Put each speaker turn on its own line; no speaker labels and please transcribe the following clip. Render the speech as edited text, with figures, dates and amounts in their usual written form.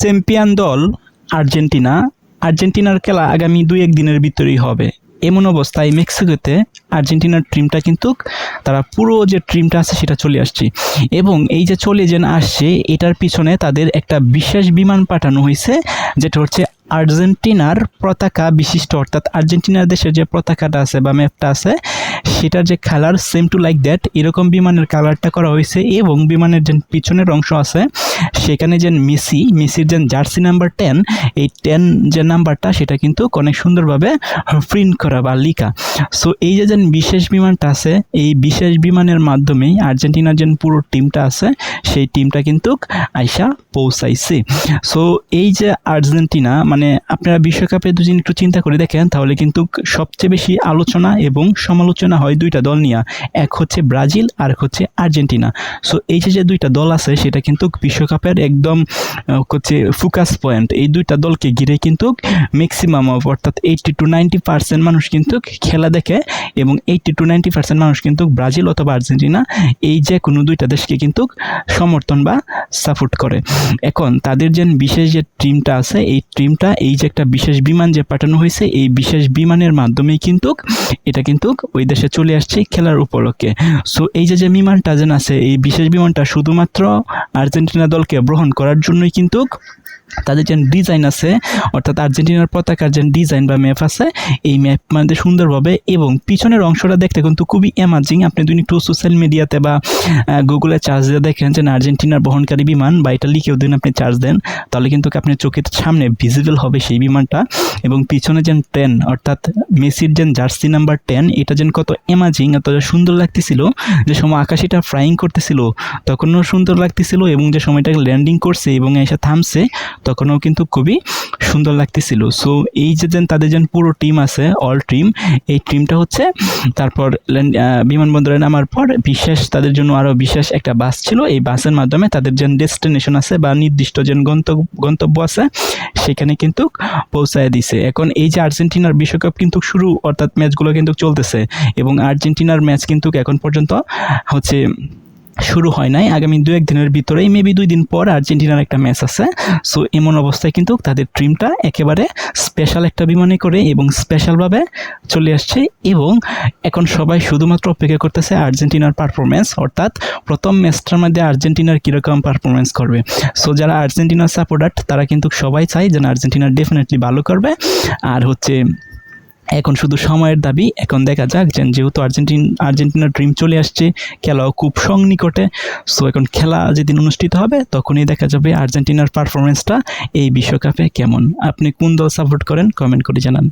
Champion দল Argentina. আর্জেন্টিনার খেলা আগামী 2-1 দিনের ভিতরেই হবে। এমন অবস্থায় মেক্সিকোতে আর্জেন্টিনার টিমটা কিন্তু তারা পুরো যে টিমটা আছে সেটা চলে আসছে, এবং এই যে চলে যেন আসছে এটার পিছনে তাদের একটা বিশেষ বিমান পাঠানো হয়েছে, যেটা হচ্ছে আর্জেন্টিনার পতাকা বিশিষ্ট, অর্থাৎ আর্জেন্টিনার দেশের যে পতাকাটা আছে বা ম্যাপটা আছে সেটার যে colour same to like that এরকম বিমানের কালারটা করা হয়েছে, এবং বিমানের যে পিছনের অংশ আছে সেখানে যে মেসির যে জার্সি নাম্বার 10, এই 10 যে নাম্বারটা সেটা কিন্তু অনেক সুন্দরভাবে প্রিন্ট করা বা লিখা। সো এই যে বিশেষ বিমানটা আছে, এই বিশেষ বিমানের মাধ্যমেই আর্জেন্টিনার যে পুরো টিমটা আছে সেই টিমটা কিন্তু আইসা পৌঁছাইছে। সো এই যে আর্জেন্টিনা, মানে আপনারা বিশ্বকাপে দুদিন একটু চিন্তা করে দেখেন তাহলে কিন্তু সবচেয়ে বেশি আলোচনা এবং সমালোচনা হয় দুইটা দল নিয়ে, এক হচ্ছে ব্রাজিল আর এক হচ্ছে আর্জেন্টিনা। সো এই যে দুইটা দল আছে সেটা কিন্তু বিশ্বকাপের একদম হচ্ছে ফোকাস পয়েন্ট। এই দুইটা দলকে ঘিরে কিন্তু ম্যাক্সিমাম অর্থাৎ 80-90% মানুষ কিন্তু খেলা দেখে, এবং 80-90% মানুষ কিন্তু ব্রাজিল অথবা আর্জেন্টিনা এই যে কোনো দুইটা দেশকে কিন্তু সমর্থন বা সাপোর্ট করে। এখন তাদের যে বিশেষ যে টিমটা আছে এই টিমটা এই যে একটা বিশেষ বিমান যে পাঠানো হয়েছে এই বিশেষ বিমানের মাধ্যমেই কিন্তু এটা কিন্তু ওই দেশে চলে আসছে খেলার উপলক্ষে। সো এই যে বিমানটা যেন আছে এই বিশেষ বিমানটা শুধুমাত্র আর্জেন্টিনা দলকে গ্রহণ করার জন্যই কিন্তু তাদের যে ডিজাইন আছে, অর্থাৎ আর্জেন্টিনার পতাকার যে ডিজাইন বা ম্যাপ আছে এই ম্যাপ মানে সুন্দরভাবে, এবং পিছনের অংশটা দেখতে কিন্তু খুবই অ্যামাজিং। আপনি যদি একটু সোশ্যাল মিডিয়াতে বা গুগলে চার্জ দিয়ে দেখেন যে আর্জেন্টিনার বহনকারী বিমান বা এটা লিখেও দিন আপনি চার্জ দেন তাহলে কিন্তু আপনার চোখের সামনে ভিজিবল হবে সেই বিমানটা, এবং পিছনে যে 10 অর্থাৎ মেসির যে জার্সি নাম্বার 10 এটা যেন কত অ্যামাজিং, এত সুন্দর লাগতেছিল। যে সময় আকাশে এটা ফ্লাইং করতেছিল তখনও সুন্দর লাগতেছিল, এবং যে সময়টা ল্যান্ডিং করছে এবং এসে থামছে তখনও কিন্তু খুবই সুন্দর লাগতেছিল। সো এই যে তাদের যে পুরো টিম আছে অল টিম, এই টিমটা হচ্ছে তারপর বিমানবন্দরে নামার পর বিশেষ তাদের জন্য আরও বিশেষ একটা বাস ছিল, এই বাসের মাধ্যমে তাদের যে ডেস্টিনেশন আছে বা নির্দিষ্ট যে গন্তব্য আছে সেখানে কিন্তু পৌঁছায় দিছে। এখন এই যে আর্জেন্টিনার বিশ্বকাপ কিন্তু শুরু, অর্থাৎ ম্যাচগুলো কিন্তু চলতেছে, এবং আর্জেন্টিনার ম্যাচ কিন্তু এখন পর্যন্ত হচ্ছে শুরু হয় নাই। আগামী 2-1 দিনের ভিতরেই মেবি 2 দিন পর আর্জেন্টিনার একটা ম্যাচ আছে। সো এমন অবস্থায় কিন্তু তাদের টিমটা একেবারে স্পেশাল একটা বিমানে করে এবং স্পেশালভাবে চলে আসছে, এবং এখন সবাই শুধুমাত্র অপেক্ষা করতেছে আর্জেন্টিনার পারফরমেন্স, অর্থাৎ প্রথম ম্যাচটার মধ্যে আর্জেন্টিনার কীরকম পারফরমেন্স করবে। সো যারা আর্জেন্টিনার সাপোর্টার তারা কিন্তু সবাই চায় যেন আর্জেন্টিনার ডেফিনেটলি ভালো করবে। আর হচ্ছে এখন শুধু সময়ের দাবি। এখন দেখা যাক যেহেতু আর্জেন্টিনার ড্রিম চলে আসছে, খেলাও খুব সন্নিকটে। সো এখন খেলা যেদিন অনুষ্ঠিত হবে তখনই দেখা যাবে আর্জেন্টিনার পারফরমেন্সটা এই বিশ্বকাপে কেমন। আপনি কোন দল সাপোর্ট করেন কমেন্ট করে জানান।